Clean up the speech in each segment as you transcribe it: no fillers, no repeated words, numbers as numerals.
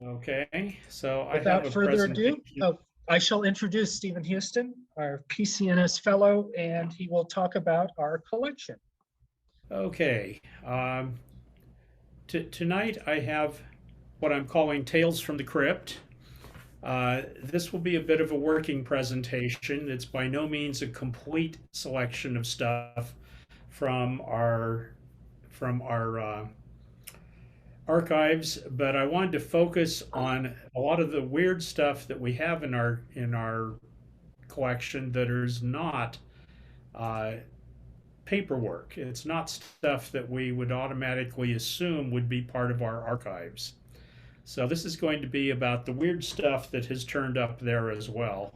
Okay, so I have Without a further ado, presentation. I shall introduce Stephen Huston, our PCNS Fellow, and he will talk about our collection. Okay, tonight I have what I'm calling Tales from the Crypt. This will be a bit of a working presentation. It's by no means a complete selection of stuff from our archives, but I wanted to focus on a lot of the weird stuff that we have in our collection that is not uh, paperwork. It's not stuff that we would automatically assume would be part of our archives. So this is going to be about the weird stuff that has turned up there as well.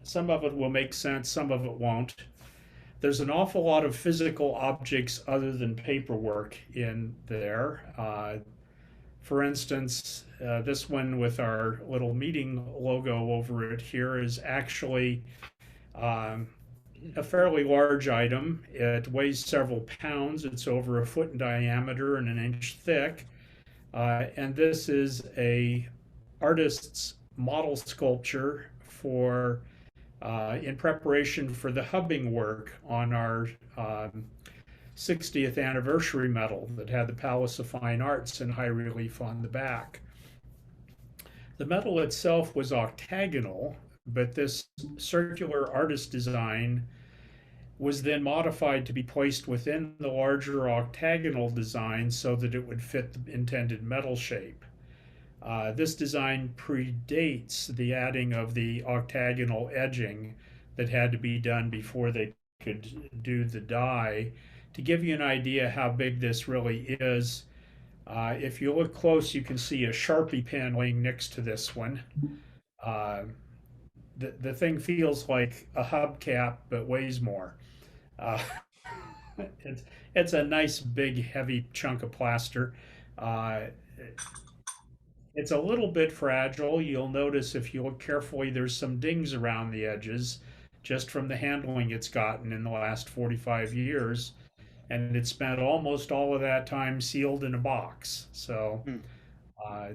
Some of it will make sense, some of it won't. There's an awful lot of physical objects other than paperwork in there. For instance, this one with our little meeting logo over it here is actually um, a fairly large item. It weighs several pounds. It's over a foot in diameter and an inch thick. And this is a artist's model sculpture for in preparation for the hubbing work on our 60th anniversary medal that had the Palace of Fine Arts in high relief on the back. The medal itself was octagonal, but this circular artist design was then modified to be placed within the larger octagonal design so that it would fit the intended metal shape. This design predates the adding of the octagonal edging that had to be done before they could do the die. To give you an idea how big this really is, if you look close, you can see a Sharpie pen laying next to this one. Uh, the thing feels like a hubcap but weighs more. Uh, it's, it's a nice big heavy chunk of plaster. Uh, it's a little bit fragile. You'll notice if you look carefully, there's some dings around the edges just from the handling it's gotten in the last 45 years. And it spent almost all of that time sealed in a box. So, Hmm. uh,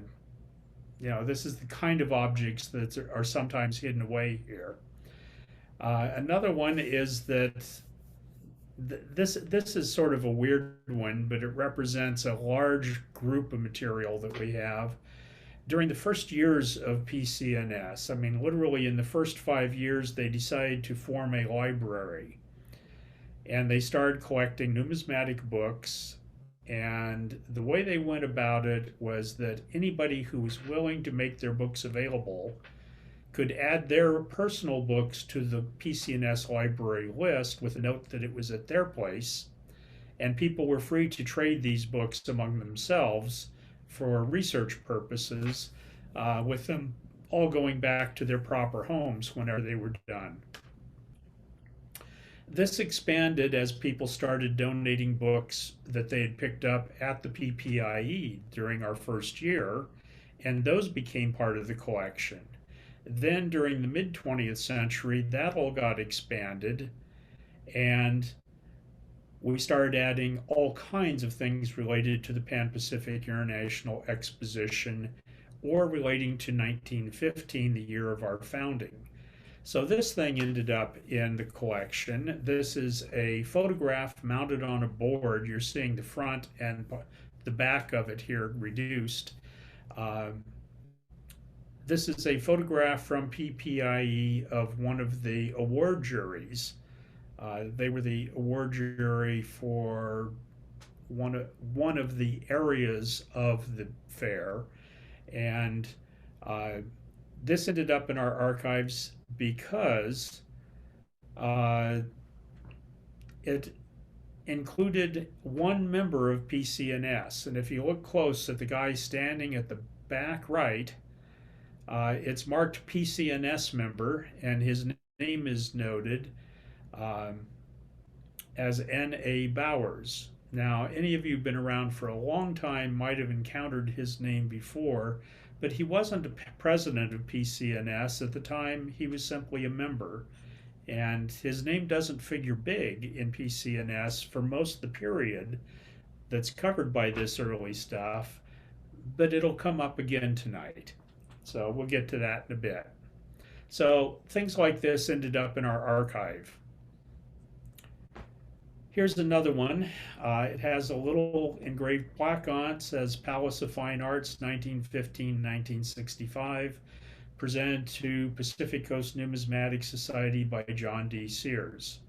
this is the kind of objects that are sometimes hidden away here. Another one is that this is sort of a weird one, but it represents a large group of material that we have during the first years of PCNS. I mean, literally in the first 5 years, they decided to form a library, and they started collecting numismatic books. And the way they went about it was that anybody who was willing to make their books available could add their personal books to the PCNS library list with a note that it was at their place, and people were free to trade these books among themselves for research purposes, with them all going back to their proper homes whenever they were done. This expanded as people started donating books that they had picked up at the PPIE during our first year, and those became part of the collection. Then during the mid 20th century, that all got expanded, and we started adding all kinds of things related to the Pan Pacific International Exposition or relating to 1915, the year of our founding. So this thing ended up in the collection. This is a photograph mounted on a board. You're seeing the front and the back of it here reduced. Um, this is a photograph from PPIE of one of the award juries. They were the award jury for one of the areas of the fair, and this ended up in our archives because it included one member of PCNS. And if you look close at the guy standing at the back right, it's marked PCNS member, and his name is noted um, as N.A. Bowers. Now, any of you who've been around for a long time might have encountered his name before, but he wasn't a president of PCNS at the time. He was simply a member. And his name doesn't figure big in PCNS for most of the period that's covered by this early stuff. but it'll come up again tonight. So we'll get to that in a bit. So things like this ended up in our archive. Here's another one. It has a little engraved plaque on it, says Palace of Fine Arts, 1915-1965, presented to Pacific Coast Numismatic Society by John D. Sears.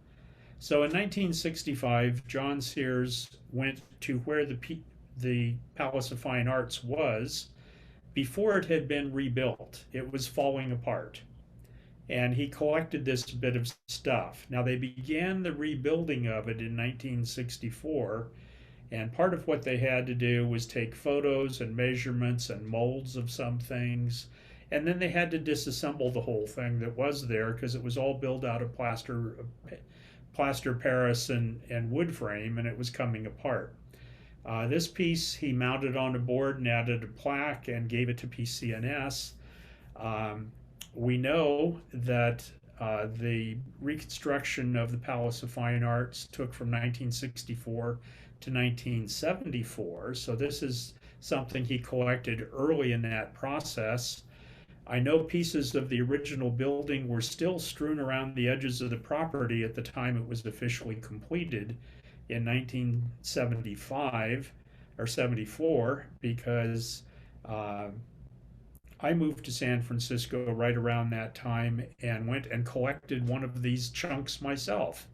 So in 1965, John Sears went to where the Palace of Fine Arts was before it had been rebuilt. It was falling apart. And he collected this bit of stuff. Now, they began the rebuilding of it in 1964, and part of what they had to do was take photos and measurements and molds of some things, and then they had to disassemble the whole thing that was there because it was all built out of plaster Paris and wood frame, and it was coming apart. This piece he mounted on a board and added a plaque and gave it to PCNS. We know that the reconstruction of the Palace of Fine Arts took from 1964 to 1974. So this is something he collected early in that process. I know pieces of the original building were still strewn around the edges of the property at the time it was officially completed in 1975 or 74 because I moved to San Francisco right around that time and went and collected one of these chunks myself.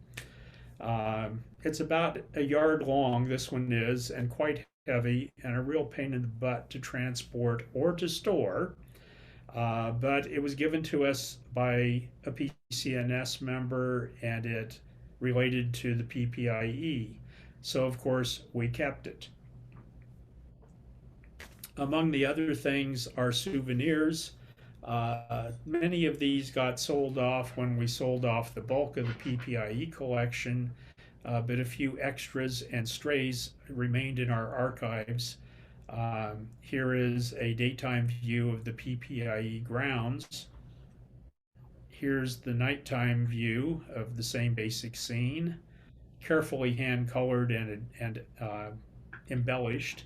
It's about a yard long, this one is, and quite heavy and a real pain in the butt to transport or to store. But it was given to us by a PCNS member and it related to the PPIE. So, of course, we kept it. Among the other things are souvenirs. Many of these got sold off when we sold off the bulk of the PPIE collection, but a few extras and strays remained in our archives. Here is a daytime view of the PPIE grounds. Here's the nighttime view of the same basic scene, carefully hand colored and embellished.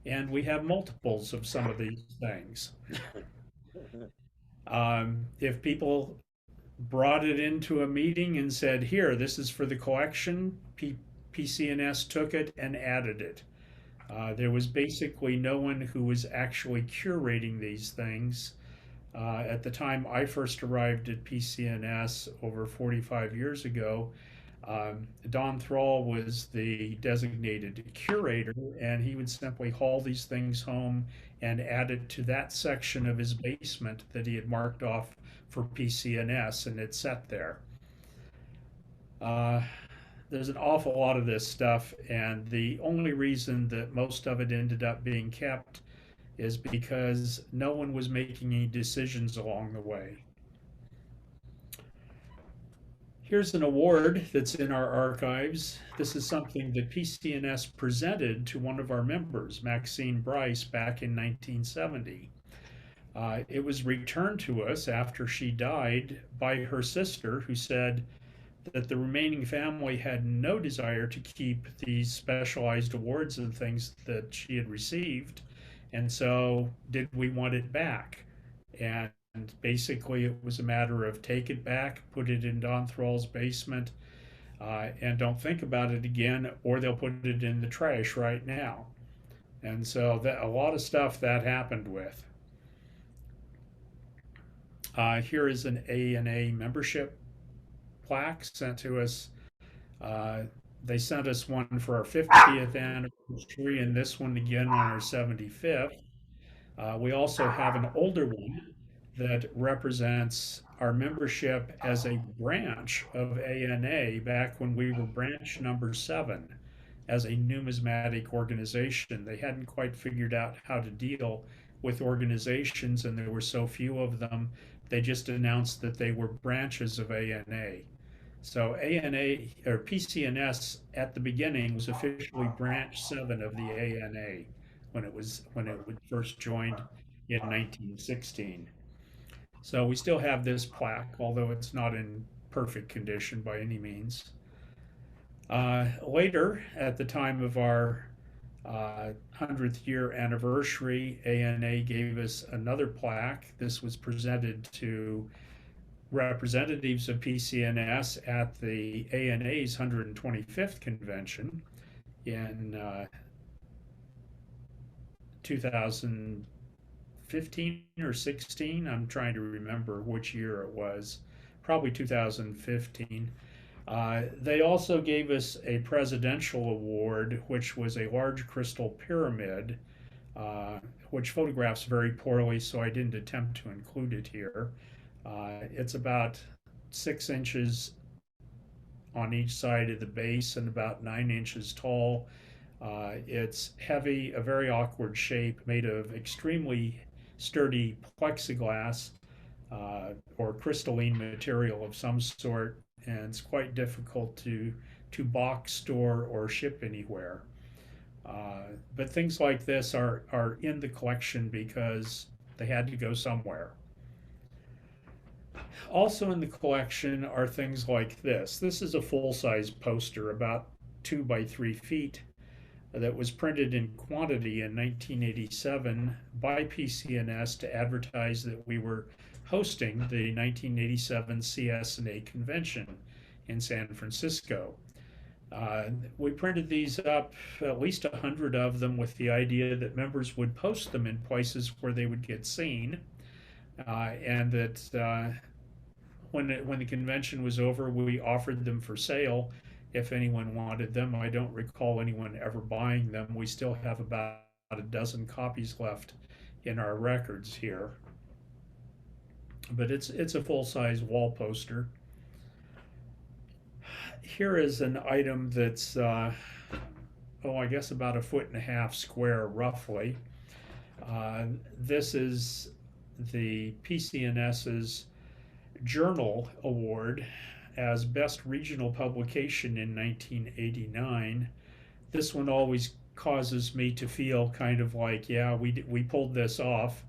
And we have multiples of some of these things. If people brought it into a meeting and said, here, this is for the collection, PCNS took it and added it. There was basically no one who was actually curating these things. At the time I first arrived at PCNS over 45 years ago, Don Thrall was the designated curator, and he would simply haul these things home and add it to that section of his basement that he had marked off for PCNS, and it sat there. There's an awful lot of this stuff, and the only reason that most of it ended up being kept is because no one was making any decisions along the way. Here's an award that's in our archives. This is something that PCNS presented to one of our members, Maxine Bryce, back in 1970. It was returned to us after she died by her sister, who said that the remaining family had no desire to keep these specialized awards and things that she had received. And so, did we want it back? And basically, it was a matter of take it back, put it in Don Thrall's basement, and don't think about it again, or they'll put it in the trash right now. And so, a lot of stuff that happened with. Here is an ANA membership plaque sent to us. They sent us one for our 50th anniversary, and this one again on our 75th. We also have an older one that represents our membership as a branch of ANA back when we were branch number 7 as a numismatic organization. They hadn't quite figured out how to deal with organizations, and there were so few of them, they just announced that they were branches of ANA. So ANA or PCNS at the beginning was officially branch 7 of the ANA when it first joined in 1916. So we still have this plaque, although it's not in perfect condition by any means. Later, at the time of our 100th year anniversary, ANA gave us another plaque. This was presented to representatives of PCNS at the ANA's 125th convention in 2015 or 16. I'm trying to remember which year it was. Probably 2015. They also gave us a presidential award, which was a large crystal pyramid, which photographs very poorly, so I didn't attempt to include it here. It's about 6 inches on each side of the base and about 9 inches tall. It's heavy, a very awkward shape, made of extremely sturdy plexiglass or crystalline material of some sort, and it's quite difficult to box, store, or ship anywhere. But things like this are in the collection because they had to go somewhere. Also in the collection are things like this. This is a full-size poster, about 2 by 3 feet, that was printed in quantity in 1987 by PCNS to advertise that we were hosting the 1987 Csna convention in San Francisco. We printed these up, at least 100 of them, with the idea that members would post them in places where they would get seen, and that when the convention was over, we offered them for sale if anyone wanted them. I don't recall anyone ever buying them. We still have about a dozen copies left in our records here. But it's a full-size wall poster. Here is an item that's, I guess about 1.5 feet square, roughly. This is the PCNS's Journal Award as Best Regional Publication in 1989. This one always causes me to feel kind of like, yeah, we pulled this off,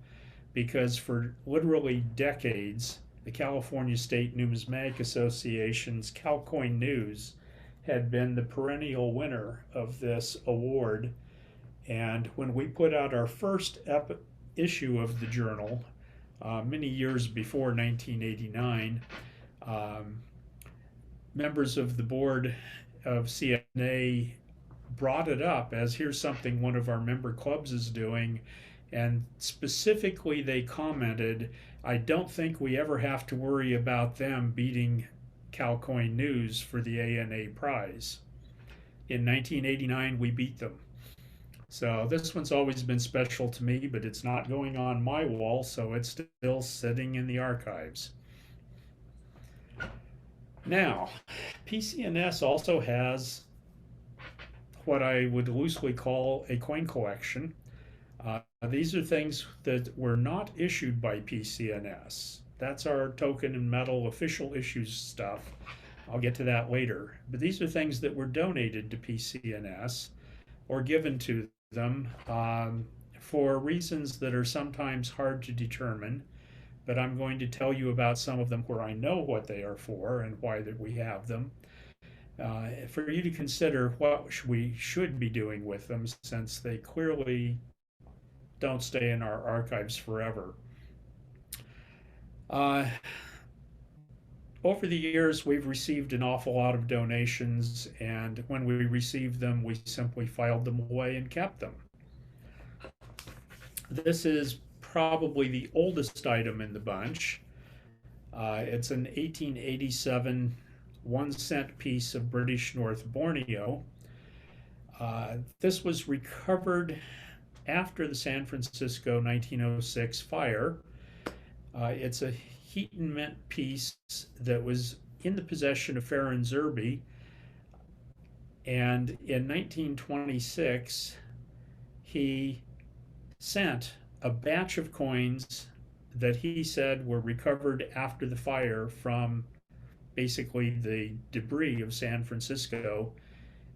because for literally decades, the California State Numismatic Association's CalCoin News had been the perennial winner of this award. And when we put out our first issue of the journal, many years before 1989, members of the board of Csna brought it up as, here's something one of our member clubs is doing, and specifically they commented, I don't think we ever have to worry about them beating CalCoin News for the ANA prize. In 1989, we beat them. So this one's always been special to me, but it's not going on my wall, so it's still sitting in the archives. Now, PCNS also has what I would loosely call a coin collection. These are things that were not issued by PCNS. That's our token and metal official issues stuff. I'll get to that later. But these are things that were donated to PCNS or given to them for reasons that are sometimes hard to determine. But I'm going to tell you about some of them where I know what they are for and why that we have them. For you to consider what we should be doing with them, since they clearly don't stay in our archives forever. Over the years, we've received an awful lot of donations, and when we received them, we simply filed them away and kept them. This is probably the oldest item in the bunch. It's an 1887 1-cent piece of British North Borneo. This was recovered after the San Francisco 1906 fire. It's a heat and mint piece that was in the possession of Baron Zurby, and in 1926 he sent a batch of coins that he said were recovered after the fire from basically the debris of San Francisco,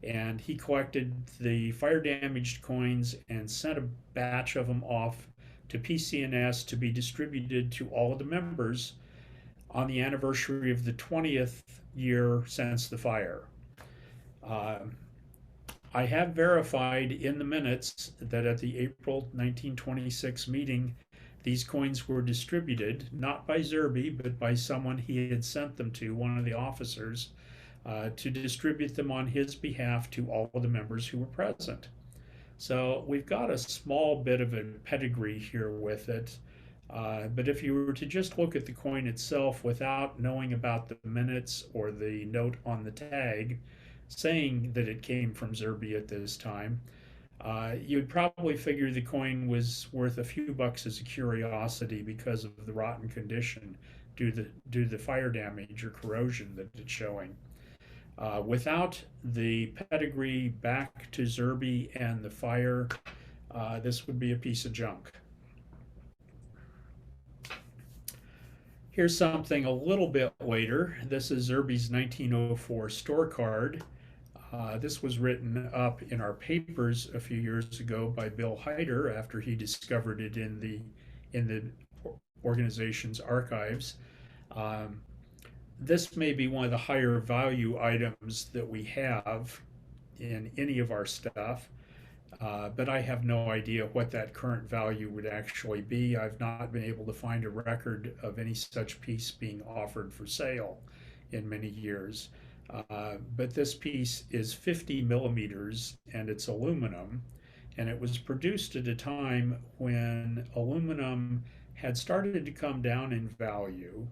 and he collected the fire damaged coins and sent a batch of them off to PCNS to be distributed to all of the members on the anniversary of the 20th year since the fire. I have verified in the minutes that at the April 1926 meeting, these coins were distributed, not by Zurby, but by someone he had sent them to, one of the officers, to distribute them on his behalf to all of the members who were present. So we've got a small bit of a pedigree here with it. But if you were to just look at the coin itself without knowing about the minutes or the note on the tag saying that it came from Zurby at this time, you'd probably figure the coin was worth a few bucks as a curiosity because of the rotten condition due to the fire damage or corrosion that it's showing. Without the pedigree back to Zurby and the fire, this would be a piece of junk. Here's something a little bit later. This is Zurby's 1904 store card. This was written up in our papers a few years ago by Bill Hyder after he discovered it in the organization's archives. This may be one of the higher value items that we have in any of our stuff, but I have no idea what that current value would actually be. I've not been able to find a record of any such piece being offered for sale in many years. But this piece is 50 millimeters and it's aluminum, and it was produced at a time when aluminum had started to come down in value.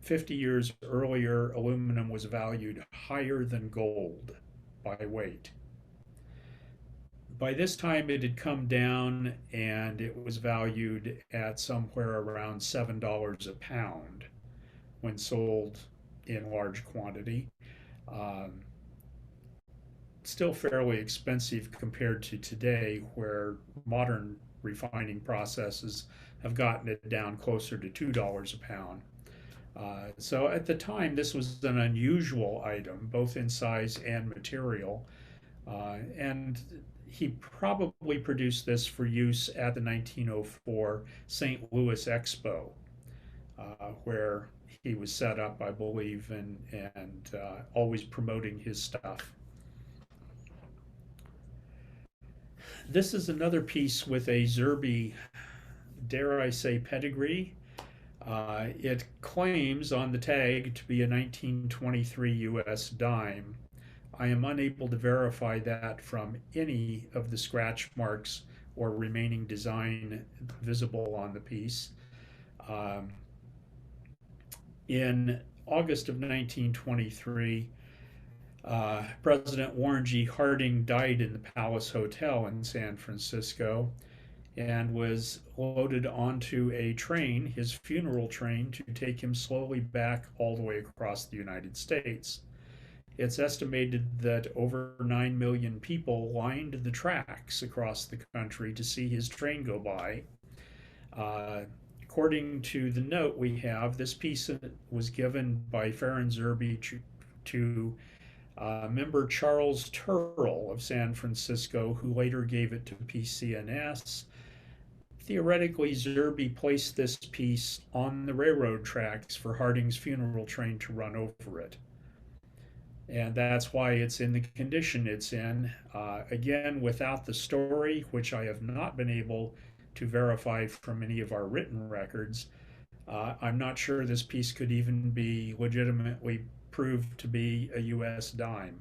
50 years earlier, aluminum was valued higher than gold by weight. By this time, it had come down and it was valued at somewhere around $7 a pound when sold in large quantity. Still fairly expensive compared to today, where modern refining processes have gotten it down closer to $2 a pound. So at the time, this was an unusual item, both in size and material. And he probably produced this for use at the 1904 St. Louis Expo, where he was set up, I believe, and always promoting his stuff. This is another piece with a Zurby, dare I say, pedigree. It claims on the tag to be a 1923 US dime. I am unable to verify that from any of the scratch marks or remaining design visible on the piece. In August of 1923, President Warren G. Harding died in the Palace Hotel in San Francisco and was loaded onto a train, his funeral train, to take him slowly back all the way across the United States. It's estimated that over 9 million people lined the tracks across the country to see his train go by. According to the note we have, this piece was given by Farron Zurby to member Charles Turrell of San Francisco, who later gave it to PCNS. Theoretically, Zurby placed this piece on the railroad tracks for Harding's funeral train to run over it. And that's why it's in the condition it's in. Again, without the story, which I have not been able to verify from any of our written records, I'm not sure this piece could even be legitimately proved to be a US dime.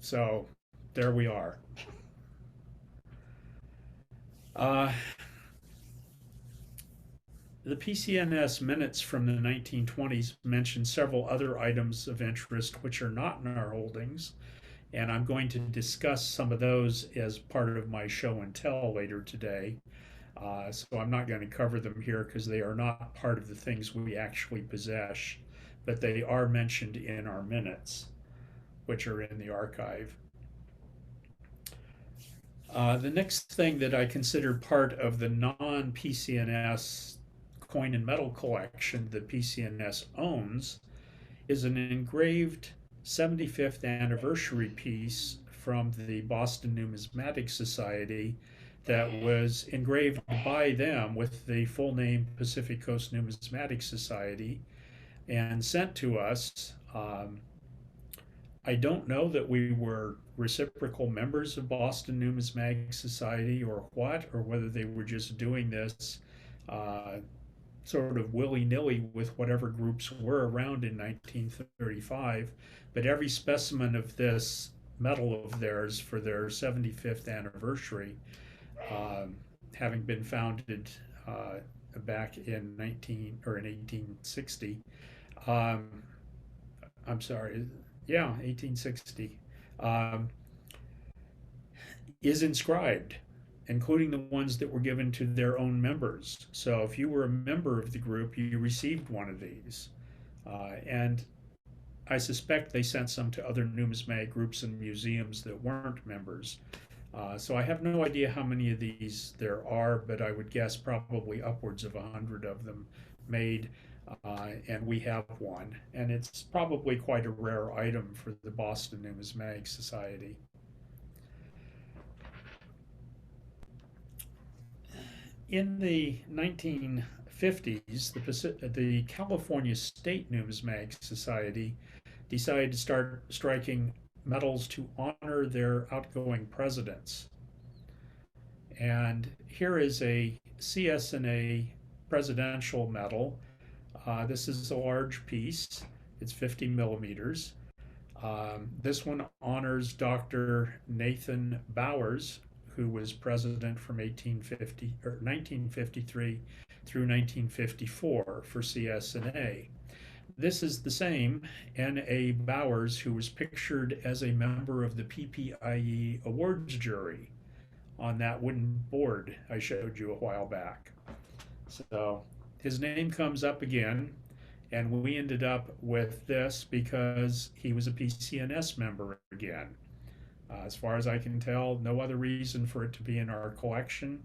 So there we are. The PCNS minutes from the 1920s mention several other items of interest which are not in our holdings, and I'm going to discuss some of those as part of my show and tell later today. So I'm not going to cover them here because they are not part of the things we actually possess, but they are mentioned in our minutes, which are in the archive. The next thing that I consider part of the non-PCNS coin and metal collection that PCNS owns is an engraved 75th anniversary piece from the Boston Numismatic Society that was engraved by them with the full name Pacific Coast Numismatic Society and sent to us. I don't know that we were reciprocal members of Boston Numismatic Society or what, or whether they were just doing this uh, sort of willy-nilly with whatever groups were around in 1935. But every specimen of this metal of theirs for their 75th anniversary, um, having been founded back in 1860. Um, I'm sorry, yeah, 1860, um, is inscribed, including the ones that were given to their own members. So if you were a member of the group, you received one of these. And I suspect they sent some to other numismatic groups and museums that weren't members. So I have no idea how many of these there are, but I would guess probably upwards of 100 of them made, and we have one. And it's probably quite a rare item for the Boston Numismatic Society. In the 1950s, the California State Numismatic Society decided to start striking medals to honor their outgoing presidents. And here is a CSNA presidential medal. This is a large piece. It's 50 millimeters. This one honors Dr. Nathan Bowers, who was president from 1953 through 1954 for CSNA. This is the same N.A. Bowers who was pictured as a member of the PPIE awards jury on that wooden board I showed you a while back. So his name comes up again, and we ended up with this because he was a PCNS member again. As far as I can tell, no other reason for it to be in our collection.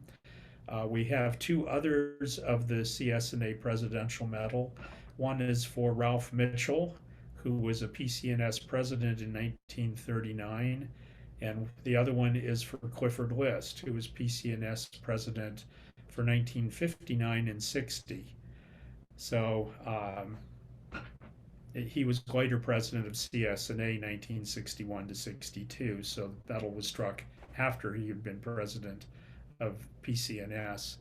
We have two others of the CSNA Presidential Medal. One is for Ralph Mitchell, who was a PCNS president in 1939, and the other one is for Clifford List, who was PCNS president for 1959 and 60. So he was later president of CSNA 1961 to 62, so the medal was struck after he had been president of PCNS.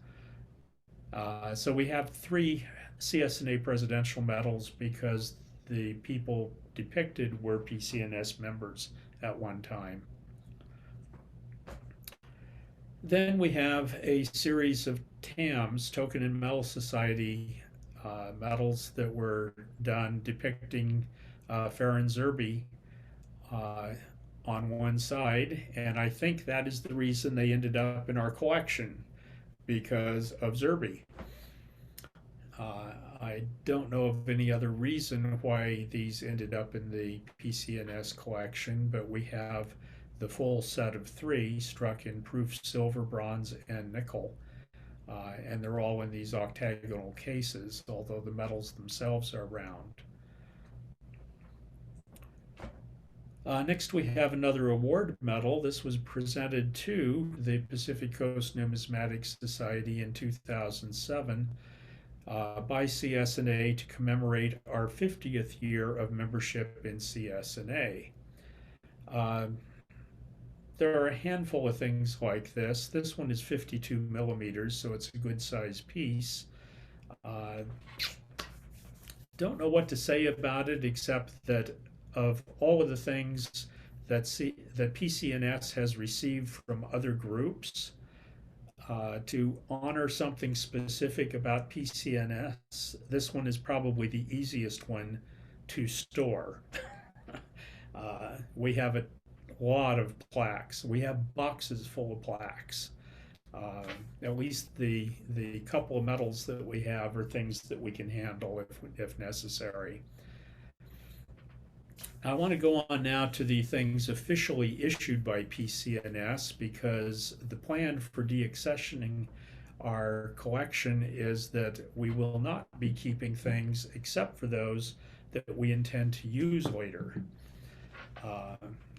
So we have three CSNA presidential medals because the people depicted were PCNS members at one time. Then we have a series of TAMs, Token and Medal Society medals that were done depicting Farron Zurby on one side, and I think that is the reason they ended up in our collection, because of Zurby. I don't know of any other reason why these ended up in the PCNS collection, but we have the full set of three struck in proof silver, bronze, and nickel. And they're all in these octagonal cases, although the medals themselves are round. Next, we have another award medal. This was presented to the Pacific Coast Numismatic Society in 2007 by CSNA to commemorate our 50th year of membership in CSNA. There are a handful of things like this. This one is 52 millimeters, so it's a good size piece. Don't know what to say about it, except that of all of the things that PCNS has received from other groups, to honor something specific about PCNS, this one is probably the easiest one to store. We have a lot of plaques. We have boxes full of plaques. At least the couple of medals that we have are things that we can handle if necessary. I want to go on now to the things officially issued by PCNS, because the plan for deaccessioning our collection is that we will not be keeping things except for those that we intend to use later.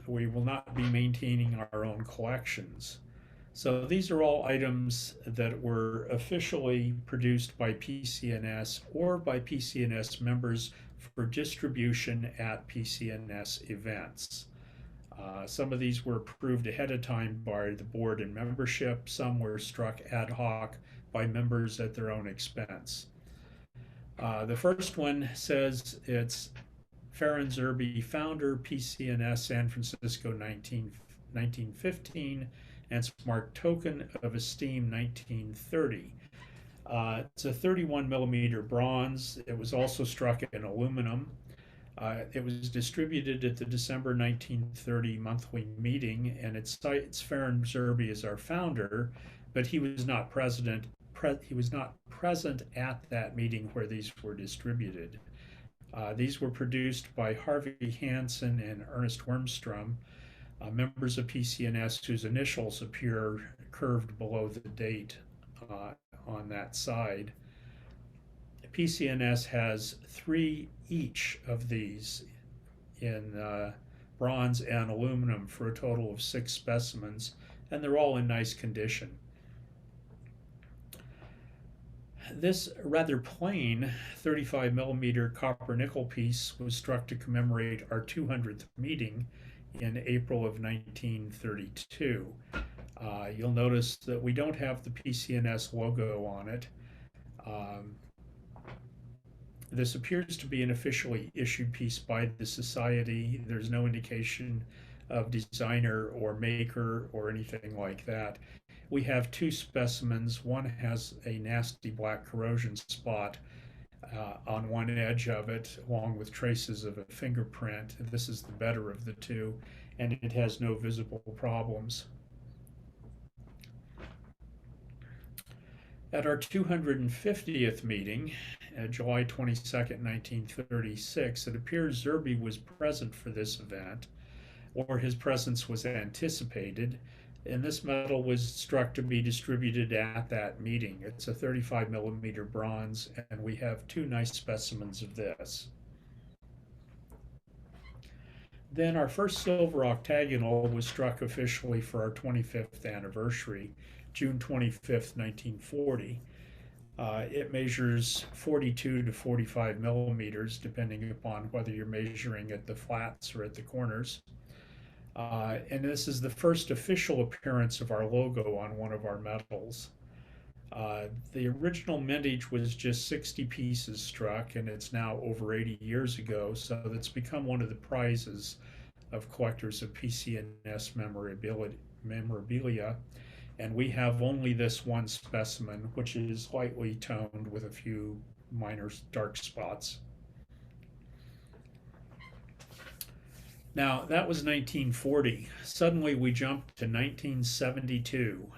We will not be maintaining our own collections. So these are all items that were officially produced by PCNS or by PCNS members for distribution at PCNS events. Some of these were approved ahead of time by the board and membership. Some were struck ad hoc by members at their own expense. The first one says it's Farron Zurby, founder, PCNS San Francisco 1915, and it's marked Token of Esteem 1930. It's a 31 millimeter bronze. It was also struck in aluminum. It was distributed at the December 1930 monthly meeting, and it cites Farron Zurby as our founder, but he was not present at that meeting where these were distributed. These were produced by Harvey Hansen and Ernest Wormstrom, members of PCNS whose initials appear curved below the date on that side. PCNS has 3 each of these in bronze and aluminum for a total of 6 specimens, and they're all in nice condition. This rather plain 35 millimeter copper nickel piece was struck to commemorate our 200th meeting in April of 1932. You'll notice that we don't have the PCNS logo on it. This appears to be an officially issued piece by the Society. There's no indication of designer or maker or anything like that. We have 2 specimens. One has a nasty black corrosion spot on one edge of it, along with traces of a fingerprint. This is the better of the 2, and it has no visible problems. At our 250th meeting, July 22nd, 1936, it appears Zurby was present for this event, or his presence was anticipated, and this metal was struck to be distributed at that meeting. It's a 35 millimeter bronze, and we have 2 nice specimens of this. Then our first silver octagonal was struck officially for our 25th anniversary, June 25th, 1940. It measures 42 to 45 millimeters, depending upon whether you're measuring at the flats or at the corners. And this is the first official appearance of our logo on one of our medals. The original mintage was just 60 pieces struck, and it's now over 80 years ago, so it's become one of the prizes of collectors of PCNS memorabilia. And we have only this one specimen, which is lightly toned with a few minor dark spots. Now, that was 1940. Suddenly we jumped to 1972.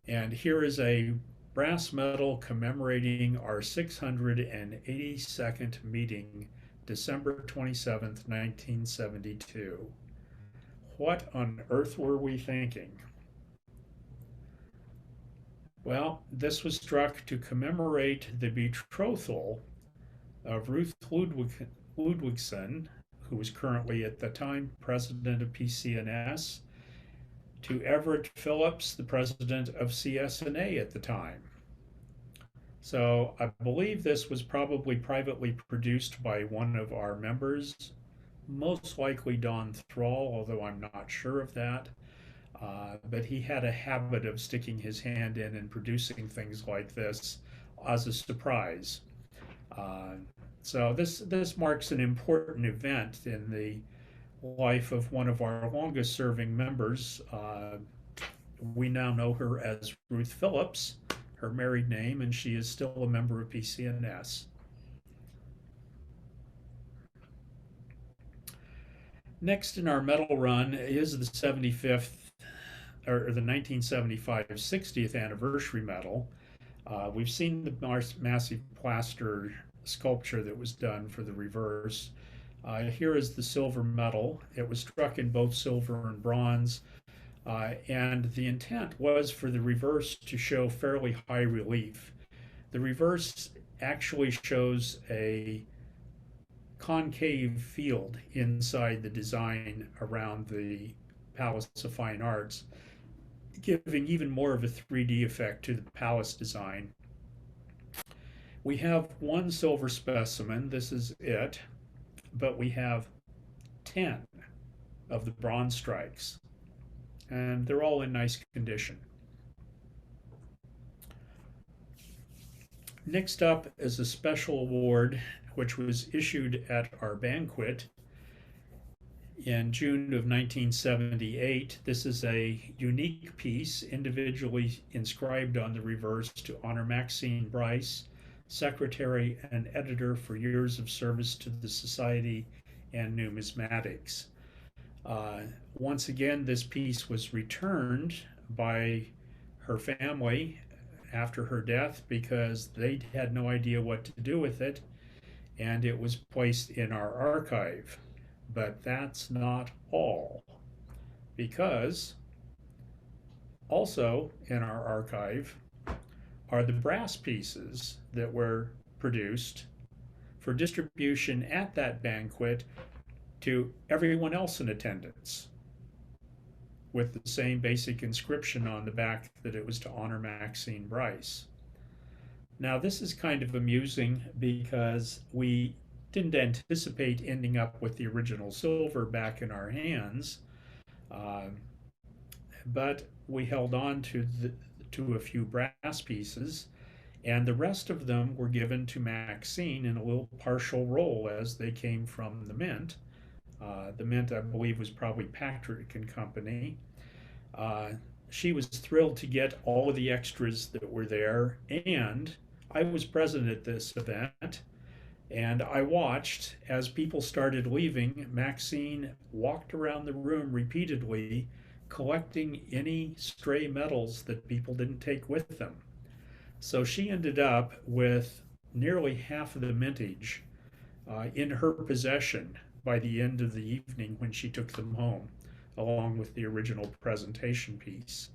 And here is a brass medal commemorating our 682nd meeting, December 27th, 1972. What on earth were we thinking? Well, this was struck to commemorate the betrothal of Ruth Ludwigson, who was currently at the time president of PCNS, to Everett Phillips, the president of Csna at the time. So I believe this was probably privately produced by one of our members, most likely Don Thrall, although I'm not sure of that. But he had a habit of sticking his hand in and producing things like this as a surprise. So this marks an important event in the life of one of our longest serving members. We now know her as Ruth Phillips, her married name, and she is still a member of PCNS. Next in our medal run is the 75th, or the 1975 60th anniversary medal. We've seen the massive plaster sculpture that was done for the reverse. Here is the silver medal. It was struck in both silver and bronze, and the intent was for the reverse to show fairly high relief. The reverse actually shows a concave field inside the design around the Palace of Fine Arts, giving even more of a 3D effect to the palace design. We have one silver specimen, this is it, but we have 10 of the bronze strikes, and they're all in nice condition. Next up is a special award which was issued at our banquet in June of 1978. This is a unique piece individually inscribed on the reverse to honor Maxine Bryce, secretary and editor for years of service to the Society and Numismatics. Once again, this piece was returned by her family after her death because they had no idea what to do with it, and it was placed in our archive. But that's not all, because also in our archive are the brass pieces that were produced for distribution at that banquet to everyone else in attendance, with the same basic inscription on the back that it was to honor Maxine Bryce. Now, this is kind of amusing because we didn't anticipate ending up with the original silver back in our hands, but we held on to a few brass pieces, and the rest of them were given to Maxine in a little partial roll as they came from the mint. The mint, I believe, was probably Patrick and Company. She was thrilled to get all of the extras that were there, and I was present at this event, and I watched as people started leaving. Maxine walked around the room repeatedly, collecting any stray metals that people didn't take with them. So she ended up with nearly half of the mintage in her possession by the end of the evening when she took them home, along with the original presentation piece.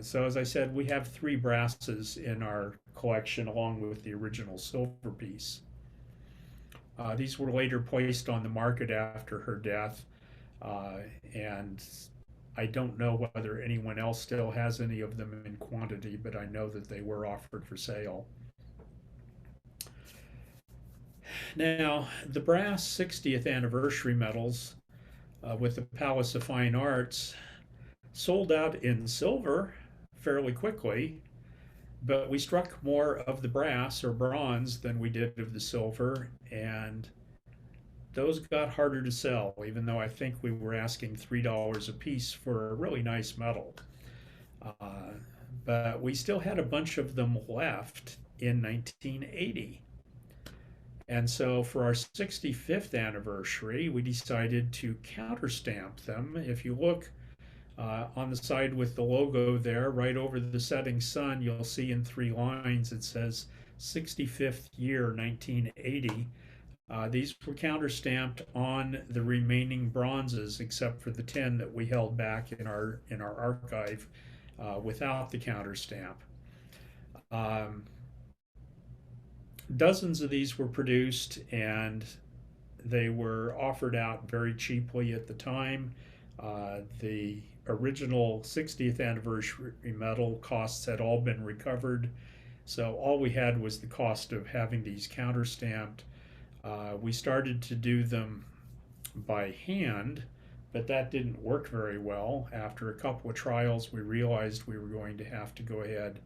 So as I said, we have 3 brasses in our collection along with the original silver piece. These were later placed on the market after her death, and I don't know whether anyone else still has any of them in quantity, but I know that they were offered for sale. Now, the brass 60th anniversary medals with the Palace of Fine Arts sold out in silver fairly quickly, but we struck more of the brass or bronze than we did of the silver, and those got harder to sell, even though I think we were asking $3 a piece for a really nice medal. But we still had a bunch of them left in 1980. And so for our 65th anniversary, we decided to counterstamp them. If you look on the side with the logo there, right over the setting sun, you'll see in 3 lines it says 65th year 1980. These were counterstamped on the remaining bronzes, except for the 10 that we held back in our archive without the counterstamp. Dozens of these were produced, and they were offered out very cheaply at the time. The original 60th anniversary medal costs had all been recovered, so all we had was the cost of having these counterstamped. We started to do them by hand, but that didn't work very well. After a couple of trials, we realized we were going to have to go ahead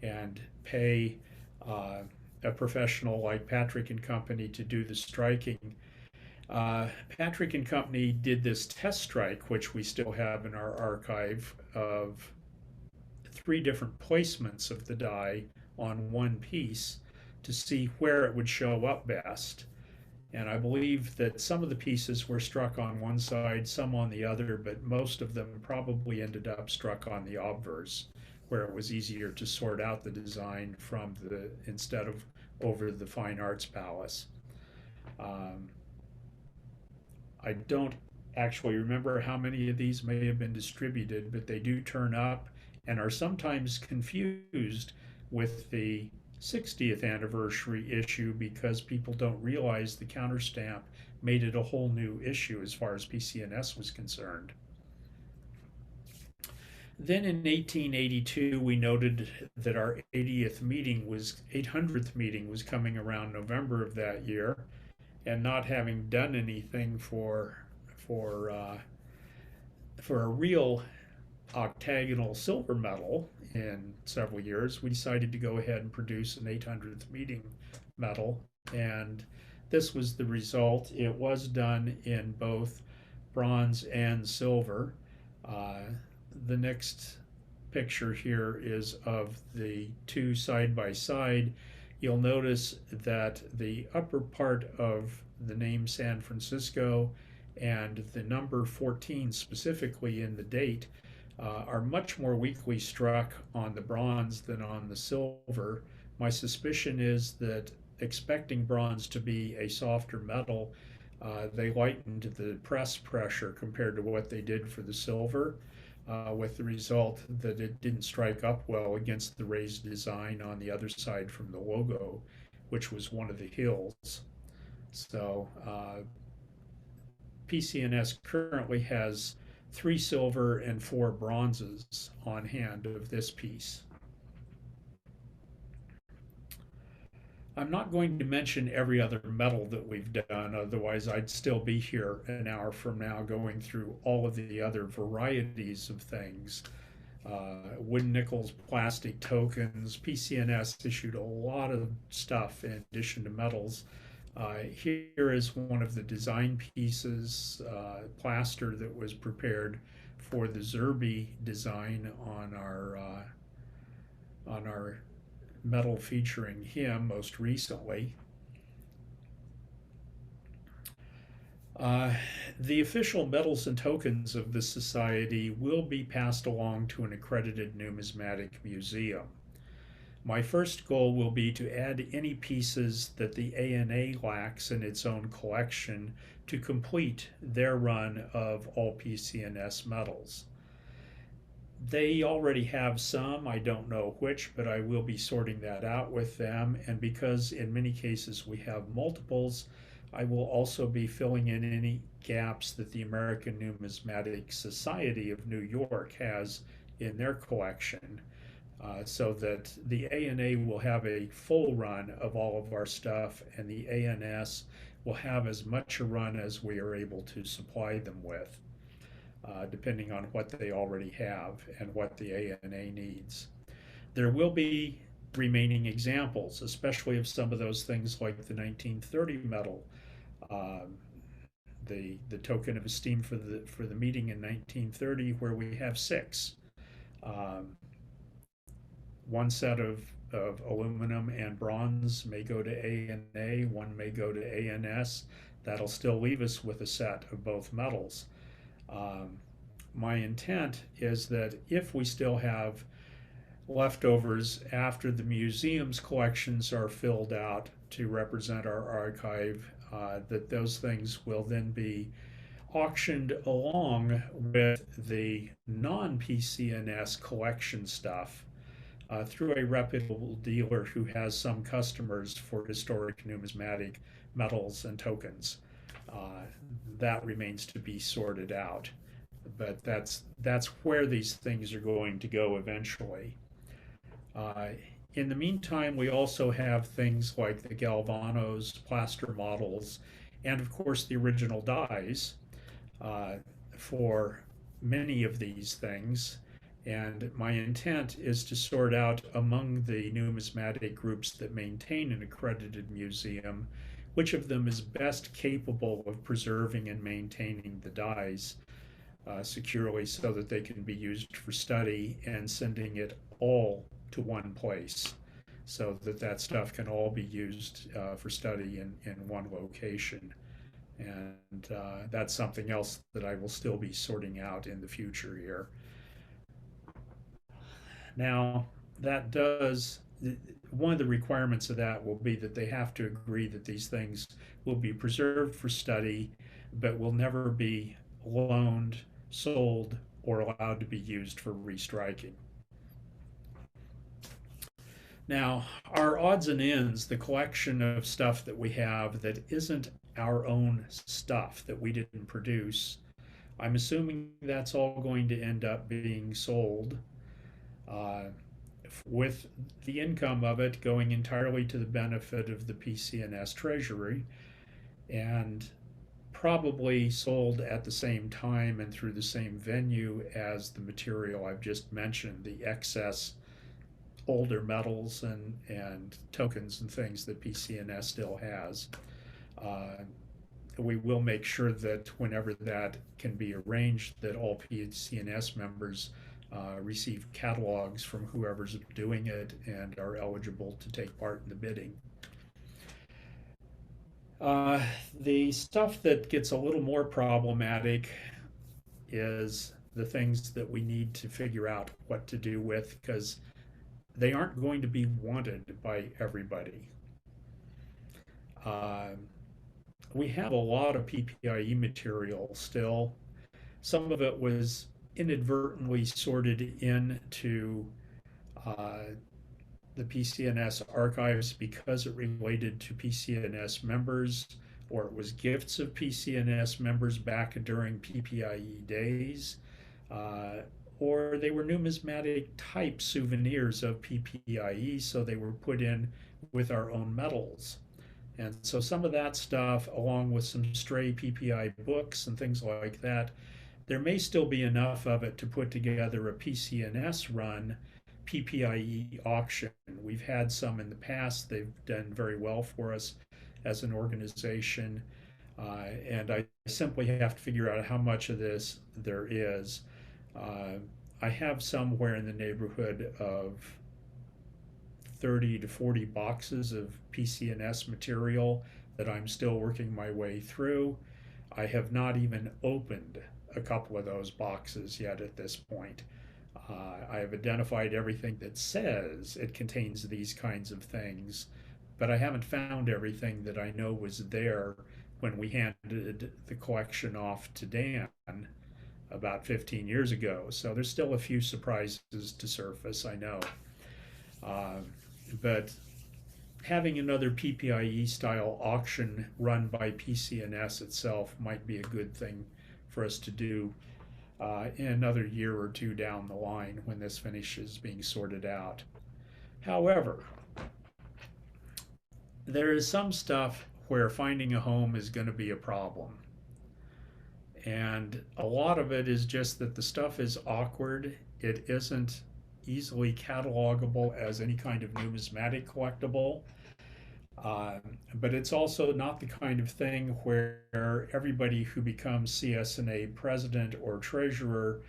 and pay a professional like Patrick and Company to do the striking. Patrick and Company did this test strike, which we still have in our archive, of 3 different placements of the die on one piece to see where it would show up best. And I believe that some of the pieces were struck on one side, some on the other, but most of them probably ended up struck on the obverse, where it was easier to sort out the design from instead of over the Fine Arts Palace. I don't actually remember how many of these may have been distributed, but they do turn up and are sometimes confused with the 60th anniversary issue because people don't realize the counterstamp made it a whole new issue as far as PCNS was concerned. Then in 1882, we noted that our 800th meeting was coming around November of that year, and not having done anything for uh, for a real octagonal silver medal in several years, we decided to go ahead and produce an 800th meeting medal, and this was the result. It was done in both bronze and silver. Uh, the next picture here is of the two side by side. You'll notice that the upper part of the name San Francisco and the number 14 specifically in the date are much more weakly struck on the bronze than on the silver. My suspicion is that, expecting bronze to be a softer metal, they lightened the press pressure compared to what they did for the silver, with the result that it didn't strike up well against the raised design on the other side from the logo, which was one of the hills. So PCNS currently has 3 silver and 4 bronzes on hand of this piece. I'm not going to mention every other metal that we've done, otherwise I'd still be here an hour from now going through all of the other varieties of things. Wooden nickels, plastic tokens. PCNS issued a lot of stuff in addition to metals. Here is one of the design pieces, plaster that was prepared for the Zurby design on our metal featuring him most recently. The official medals and tokens of the society will be passed along to an accredited numismatic museum. My first goal will be to add any pieces that the ANA lacks in its own collection to complete their run of all PCNS medals. They already have some, I don't know which, but I will be sorting that out with them. And because in many cases we have multiples, I will also be filling in any gaps that the American Numismatic Society of New York has in their collection, so that the ANA will have a full run of all of our stuff, and the ANS will have as much a run as we are able to supply them with, depending on what they already have and what the ANA needs. There will be remaining examples, especially of some of those things like the 1930 medal, the token of esteem for the meeting in 1930, where we have 6. One set of aluminum and bronze may go to ANA, one may go to ANS. That'll still leave us with a set of both metals. My intent is that if we still have leftovers after the museum's collections are filled out to represent our archive, that those things will then be auctioned along with the non-PCNS collection stuff through a reputable dealer who has some customers for historic numismatic metals and tokens. That remains to be sorted out, but that's where these things are going to go eventually. In the meantime, we also have things like the Galvanos, plaster models, and of course the original dies for many of these things. And my intent is to sort out among the numismatic groups that maintain an accredited museum which of them is best capable of preserving and maintaining the dies securely so that they can be used for study, and sending it all to one place so that that stuff can all be used for study in one location. And that's something else that I will still be sorting out in the future here. Now, that does, one of the requirements of that will be that they have to agree that these things will be preserved for study, but will never be loaned, sold, or allowed to be used for restriking. Now, our odds and ends, the collection of stuff that we have that isn't our own stuff that we didn't produce, I'm assuming that's all going to end up being sold, uh, with the income of it going entirely to the benefit of the PCNS Treasury, and probably sold at the same time and through the same venue as the material I've just mentioned, the excess older metals and tokens and things that PCNS still has. Uh, we will make sure that whenever that can be arranged, that all PCNS members receive catalogs from whoever's doing it and are eligible to take part in the bidding. Uh, the stuff that gets a little more problematic is the things that we need to figure out what to do with, because they aren't going to be wanted by everybody. Uh, we have a lot of PPIE material still. Some of it was inadvertently sorted into uh, the PCNS archives because it related to PCNS members, or it was gifts of PCNS members back during PPIE days, uh, or they were numismatic type souvenirs of PPIE, so they were put in with our own metals. And so some of that stuff, along with some stray PPI books and things like that, there may still be enough of it to put together a PCNS run PPIE auction. We've had some in the past. They've done very well for us as an organization. And I simply have to figure out how much of this there is. I have somewhere in the neighborhood of 30 to 40 boxes of PCNS material that I'm still working my way through. I have not even opened a couple of those boxes yet at this point. I have identified everything that says it contains these kinds of things, but I haven't found everything that I know was there when we handed the collection off to Dan about 15 years ago. So there's still a few surprises to surface, I know. But having another PPIE style auction run by PCNS itself might be a good thing for us to do in another year or two down the line when this finishes being sorted out. However, there is some stuff where finding a home is going to be a problem. And a lot of it is just that the stuff is awkward. It isn't easily catalogable as any kind of numismatic collectible. But it's also not the kind of thing where everybody who becomes Csna president or treasurer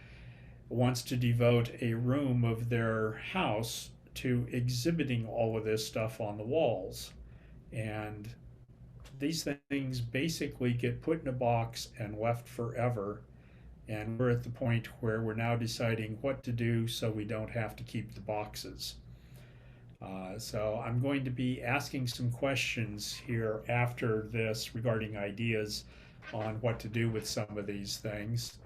wants to devote a room of their house to exhibiting all of this stuff on the walls. And these things basically get put in a box and left forever. And we're at the point where we're now deciding what to do so we don't have to keep the boxes. So I'm going to be asking some questions here after this regarding ideas on what to do with some of these things.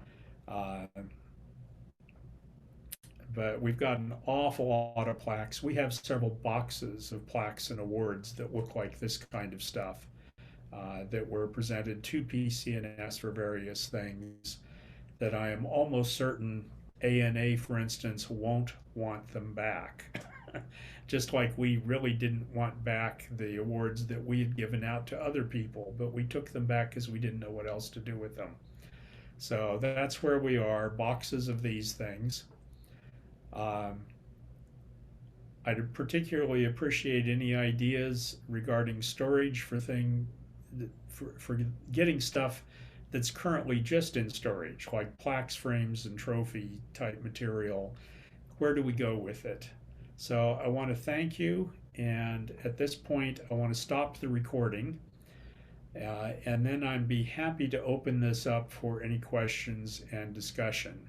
But we've got an awful lot of plaques. We have several boxes of plaques and awards that look like this kind of stuff that were presented to PCNS for various things that I am almost certain ANA, for instance, won't want them back. Just like we really didn't want back the awards that we had given out to other people, but we took them back because we didn't know what else to do with them. So that's where we are, boxes of these things. I'd particularly appreciate any ideas regarding storage for getting stuff that's currently just in storage, like plaques, frames, and trophy type material. Where do we go with it? So I want to thank you, and at this point I want to stop the recording, and then I'd be happy to open this up for any questions and discussion.